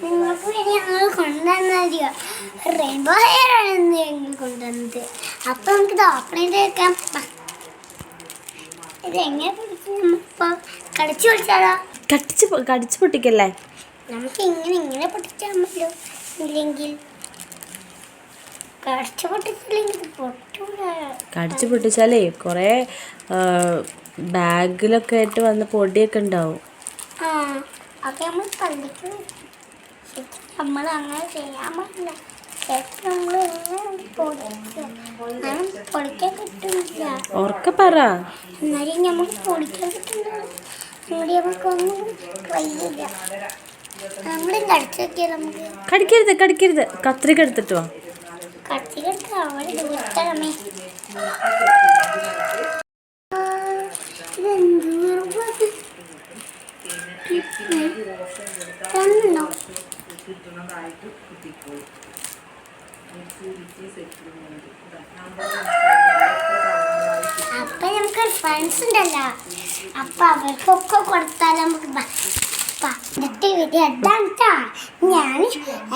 നിങ്ങൾക്ക് വേണ്ടി ഞങ്ങൾ കൊണ്ടുവന്നറിയോ റെയിൻബോ ഹെയർ ആണ് ഞങ്ങൾ കൊണ്ടുവന്നത്. അപ്പൊ നമുക്ക് ഇത് ഓപ്പൺ ചെയ്ത് വെക്കാം. ഇത് എങ്ങനെ പൊട്ടിച്ച് കടിച്ചു പൊട്ടിച്ചാലോ? കടിച്ചു പൊട്ടിക്കല്ലേ, നമുക്ക് ഇങ്ങനെ പൊട്ടിച്ചാൽ മതിയോ? ഇല്ലെങ്കിൽ കടിച്ചു പൊട്ടിച്ചാലേ കുറേ ബാഗിലൊക്കെ ആയിട്ട് വന്ന പൊടിയൊക്കെ ഉണ്ടാവും. നമ്മൾ അങ്ങനെ ചെയ്യാൻ പറ്റില്ല. പൊടിക്കാൻ കിട്ടുന്നില്ല. ഉറക്കെ പറ. എന്നാലും നമുക്ക് പൊടിക്കാൻ കിട്ടുന്നില്ല. നമുക്കൊന്നും വയ്യില്ല. നമ്മൾ കടിച്ചൊക്കെ നമുക്ക് കടിക്കരുത്. കത്രിക എടുത്തിട്ട് വാ. കത്തിലെടുത്ത് അവിടെ ദൂരത്തമേ. അപ്പൊ നമുക്ക് ഫ്രണ്ട്സ് ഉണ്ടല്ലോ, അപ്പൊ അവർക്കൊക്കെ കൊടുത്താൽ നമുക്ക് ഇന്നത്തെ വീഡിയോ എന്താ ഞാൻ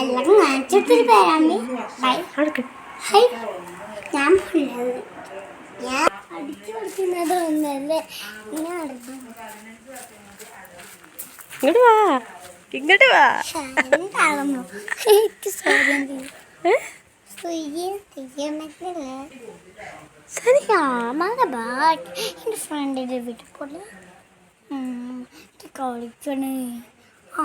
എല്ലാം കാണിച്ചിട്ടൊരു പേരാണ്. ഹൈ ഞാൻ അടിച്ചു കൊടുക്കുന്നത് ഒന്നല്ലേ ഇങ്ങോട്ട് വാ. എന്റെ ഫ്രണ്ടിന്റെ വീട്ടിൽ പോലെ കളിക്കണേ. ആ